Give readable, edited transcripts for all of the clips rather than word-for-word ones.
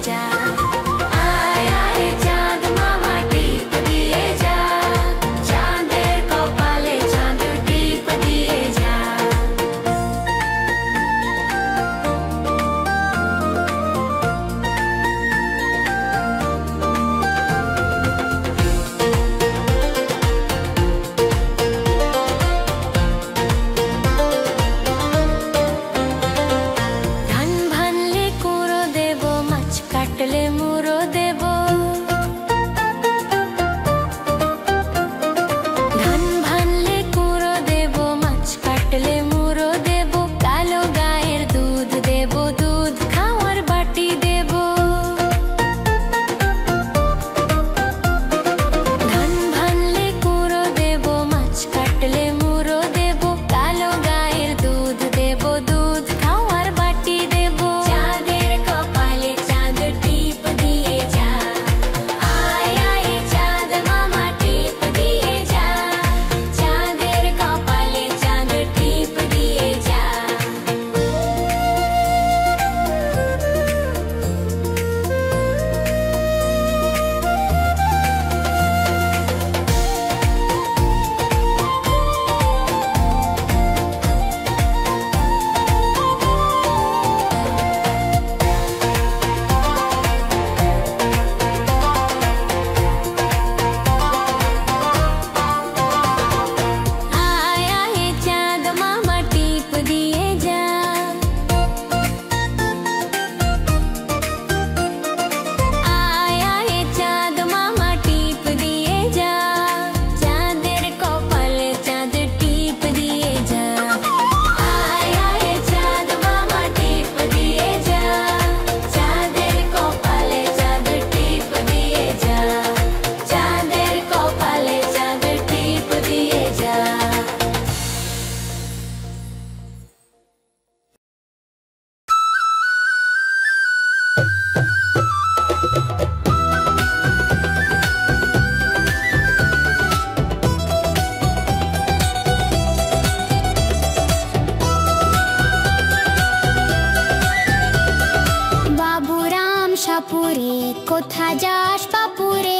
যা। আয় আয় চাঁদ মামা টিপ দিয়ে যা, চাঁদের কপালে চাঁদ টিপ দিয়ে যা। ধান ভানলে কুঁড়ো দেব, মাছ কাটলে মুড়ো দেব। ধান ভানলে কুঁড়ো দেব, মাছ কাটলে মুড়ো দেব। কালো গায়ের দুধ দেব, দুধ খাওয়ার বাটি দেব। ধান ভানলে কুঁড়ো দেব, মাছ কাটলে মুড়ো দেব। কালো গায়ের দুধ দেব, দুধ খাওয়ার বাটি দেব। চাঁদের কপালে চাঁদ টিপ দিয়ে যা। আয় আয় চাঁদ মামা টিপ দিয়ে যা, চাঁদের কপালে চাঁদ টিপ দিয়ে যা। আয় আয় চাঁদ মামা টিপ দিয়ে যা। আয় আয় চাঁদ মামা টিপ দিয়ে যা, চাঁদের কপালে চাঁদ টিপ দিয়ে যা। আয় আয় চাঁদ মামা টিপ দিয়ে যা, চাঁদের কপালে চাঁদ টিপ দিয়ে যা। চাঁদের কপালে চাঁদ টিপ দিয়ে যা। বাবুরাম সাপুরে কোথা যাস বাপুরে,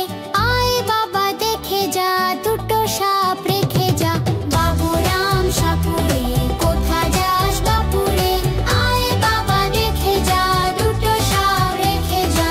আয় বাবা দেখে যা, দুটো সাপ রেখে যা। বাবুরাম সাপুরে কোথা যাস বাপুরে, আয় বাবা দেখে যা, দুটো সাপ রেখে যা।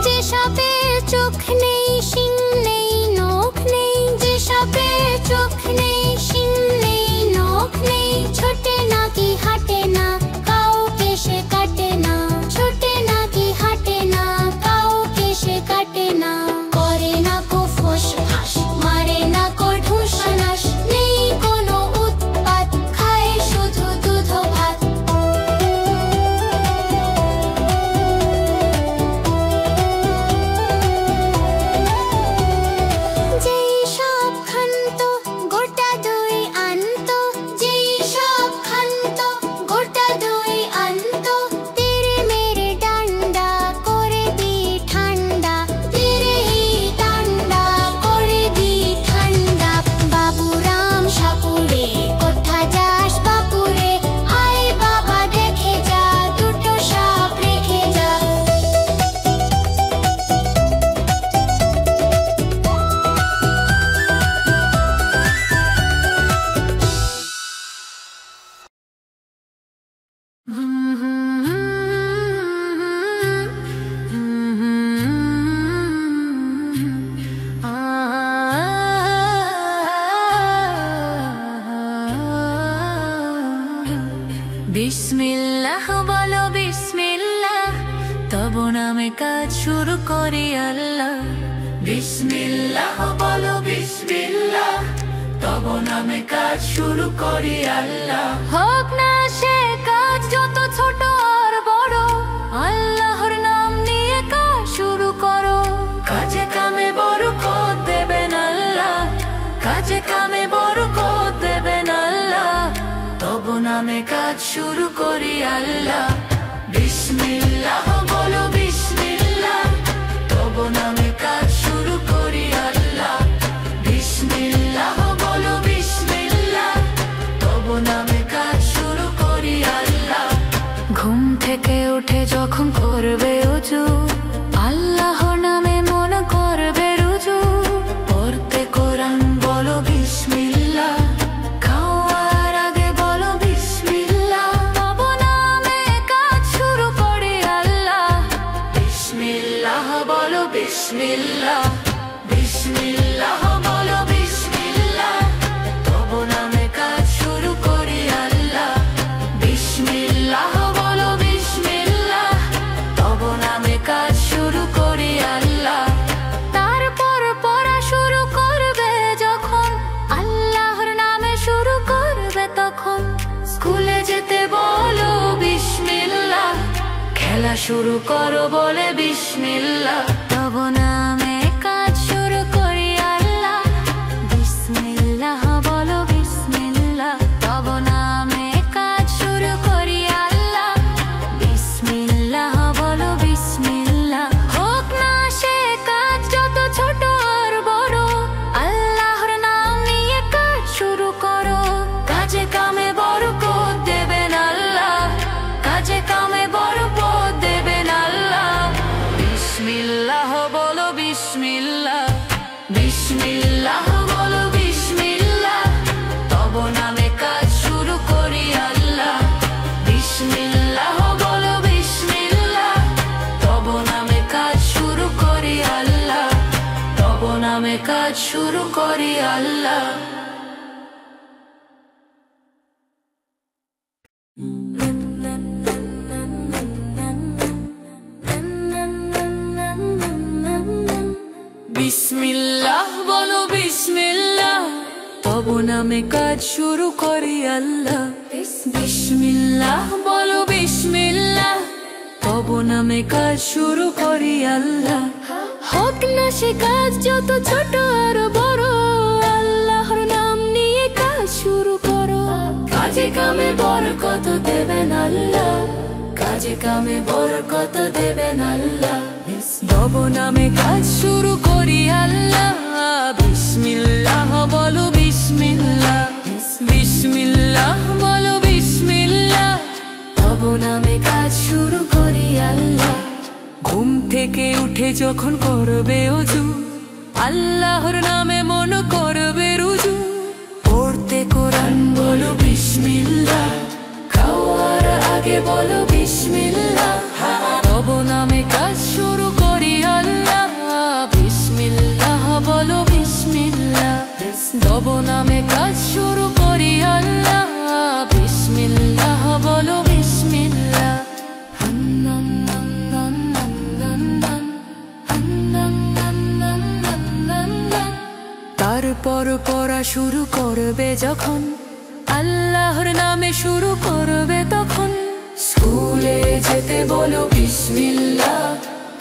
যে সাপের চোখ নেই, শিং নেই, নখ নেই। যে সাপের চোখ নেই, শিং নেই, নখ নেই। ছোটে নাকি হাঁটে না, কাউকে সে কাটে না। ছোটে নাকি হাঁটে না, কাউকে সে কাটে না। করে না কো ফোঁস ফাঁস, মারে না কো ঢুস নাস। নেই কোনো উৎপাত, খায় শুধু দুধ ও ভাত। যেই সব খান্ত গোটা দই আনতো, যেই সব খান্ত গোটা দই আনতো। তেরে মেরে ডান্ডা করে দি ঠান্ডা, তেরে হি ডান্ডা করে দি ঠান্ডা। বাবুরাম সাপুরে কোথা যাস বাপুরে, আয় বাবা দেখে যা, দুটো সাপ রেখে যা। বিসমিল্লাহ বলো বিসমিল্লাহ, তব নামে কাজ শুরু করি আল্লাহ। বিসমিল্লাহ বলো বিসমিল্লাহ, তব নামে কাজ শুরু করি আল্লাহ। হোক না সে কাজ যত ছোট আর বড়, আল্লাহর নাম নিয়ে কাজ শুরু করো। কাজে কামে বরকত দেবেন আল্লাহ, কাজে কামে বরকত দেবেন আল্লাহ। তব নামে কাজ শুরু করি আল্লাহ। বিসমিল্লাহ বলো বিসমিল্লাহ, তব নামে কাজ শুরু করি আল্লাহ। বিসমিল্লাহ বলো বিসমিল্লাহ। খেলা শুরু করো বলে বিসমিল্লাহ। তব নামে কাজ শুরু করি আল্লাহ, বিসমিল্লাহ বলো বিসমিল্লাহ। তব নামে কাজ শুরু করি আল্লাহ, বিসমিল্লাহ বলো বিসমিল্লাহ। হোক না সে কাজ যত ছোট আর বড়, আল্লাহর নাম নিয়ে কাজ শুরু করো। কাজে কামে বরকত দেবেন আল্লাহ, কাজে কামে বরকত দেবেন আল্লাহ। বিসমিল্লাহ বলো বিসমিল্লাহ, বিসমিল্লাহ বলো বিসমিল্লাহ। তব নামে কাজ শুরু করি আল্লাহ, বিসমিল্লাহ বলো বিসমিল্লাহ। তব নামে কাজ শুরু করি আল্লাহ, তব নামে কাজ শুরু করি আল্লাহ। বিসমিল্লাহ বলো বিসমিল্লাহ, তব নামে কাজ শুরু করি আল্লাহ। বিসমিল্লাহ বলো বিসমিল্লাহ, তব নামে কাজ শুরু করি আল্লাহ। হোক না সে কাজ যত ছোট আর বড়, আল্লাহর নাম নিয়ে কাজ শুরু করো। কাজে কামে বরকত দেবেন আল্লাহ, কাজে কামে বরকত দেবেন আল্লাহ। তব নামে কাজ শুরু করি আল্লাহ, বিসমিল্লাহ বলো বিসমিল্লাহ, বিসমিল্লাহ বলো বিসমিল্লাহ। তব নামে কাজ শুরু করি আল্লাহ। ঘুম থেকে উঠে যখন করবে ওযু, আল্লাহর নামে মন করবে রুজু। পড়তে কোরআন বলো বিসমিল্লাহ, খাওয়ার আগে বলো বিসমিল্লাহ। তব নামে কাজ শুরু করি আল্লাহ, বিসমিল্লাহ বলো বিসমিল্লাহ। তব নামে কাজ শুরু করি আল্লাহ, বিসমিল্লাহ বলো বিসমিল্লাহ। তারপর পড়া শুরু করবে যখন, আল্লাহর নামে শুরু করবে তখন। স্কুলে যেতে বলো বিসমিল্লাহ,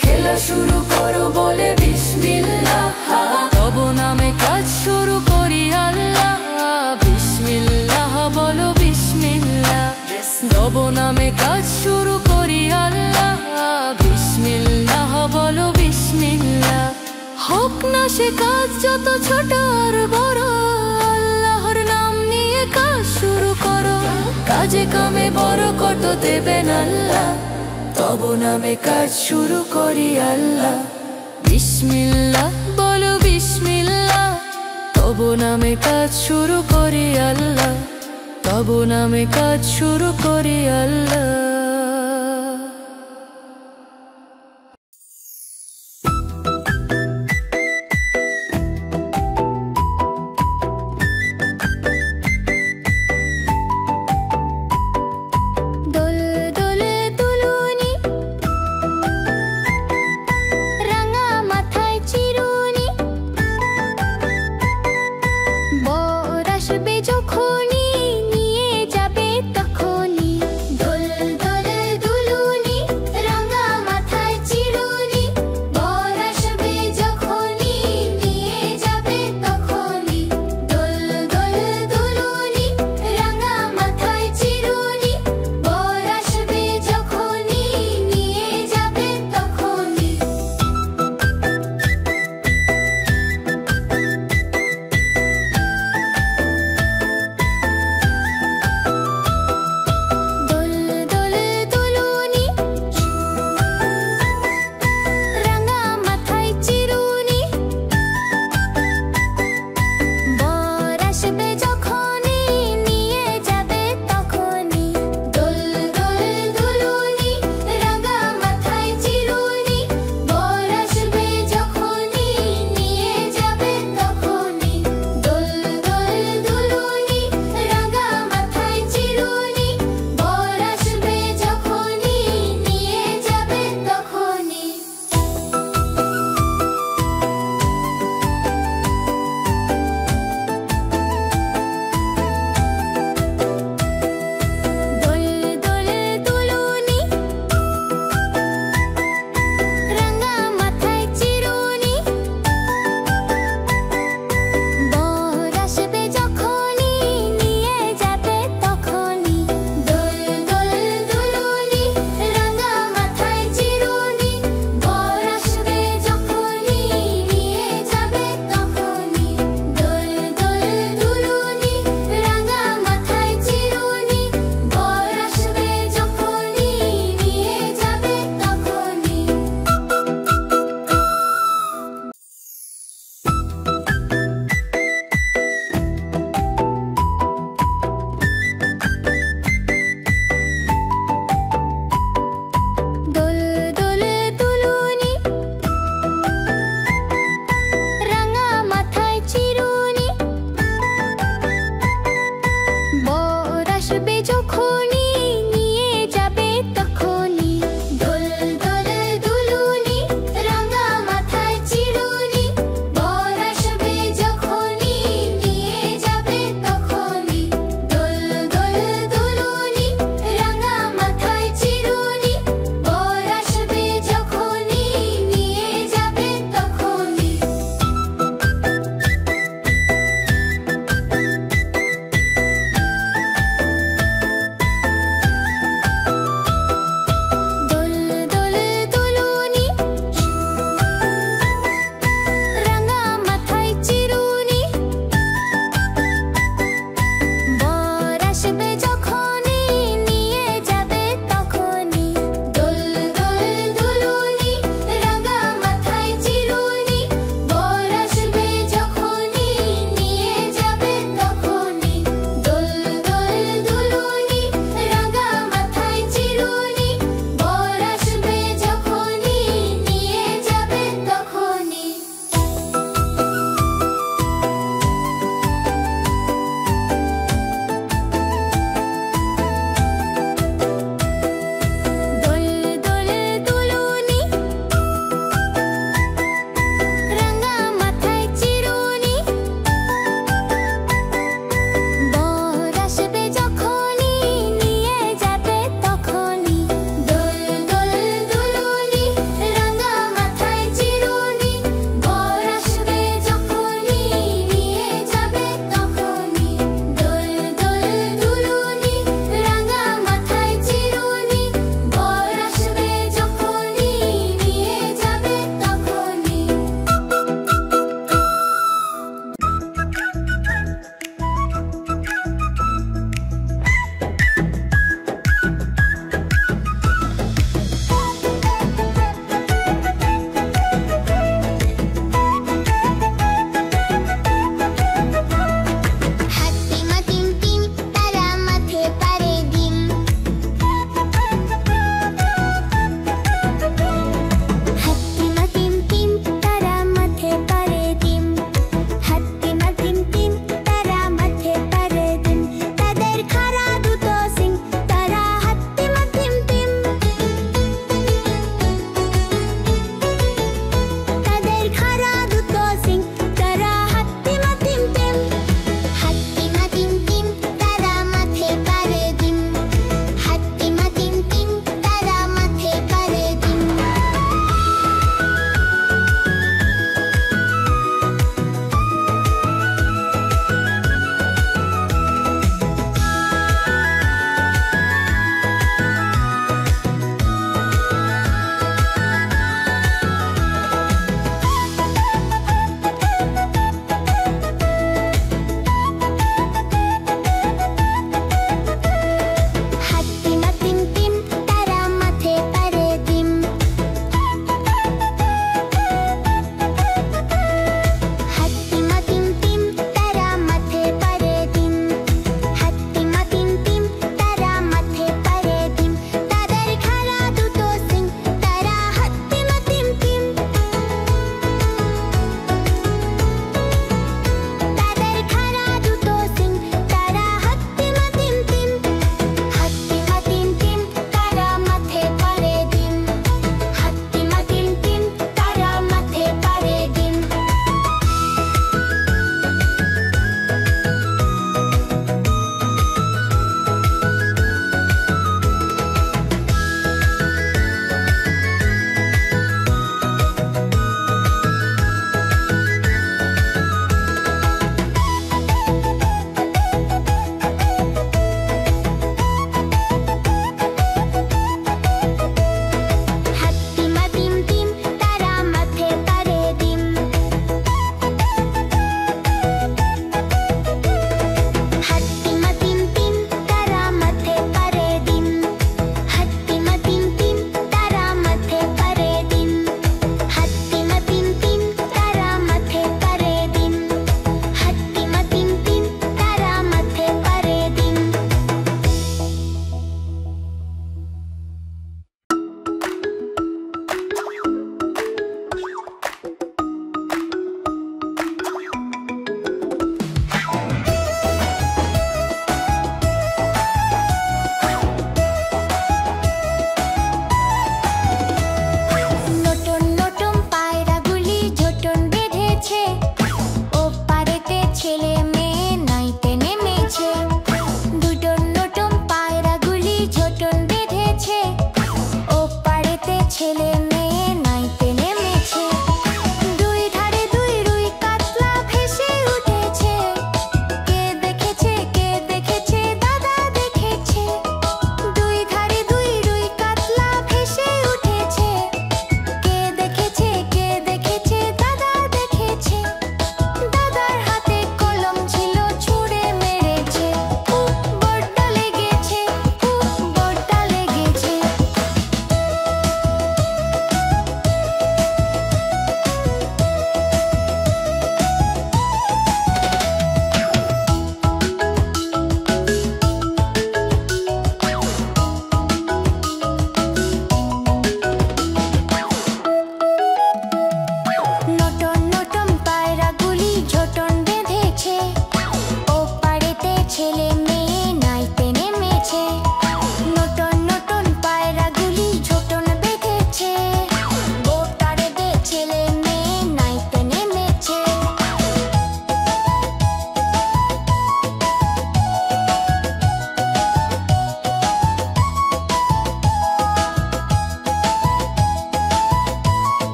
খেলা শুরু করো বলে বিসমিল্লাহ। তব নামে কাজ শুরু করি আল্লাহ, বিসমিল্লাহ বলো বিসমিল্লাহ। তব নামে কাজ শুরু করি আল্লাহ, বিসমিল্লাহ বলো বিসমিল্লাহ। হোক না সে কাজ যত ছোট আর বড়, আল্লাহর নাম নিয়ে কাজ শুরু করো। কাজে কামে বরকত দেবেন আল্লাহ, তব নামে কাজ শুরু করি আল্লাহ। বিসমিল্লাহ বলো বিসমিল্লাহ, তব নামে কাজ শুরু করি আল্লাহ, তব নামে কাজ শুরু করি আল্লাহ। যখন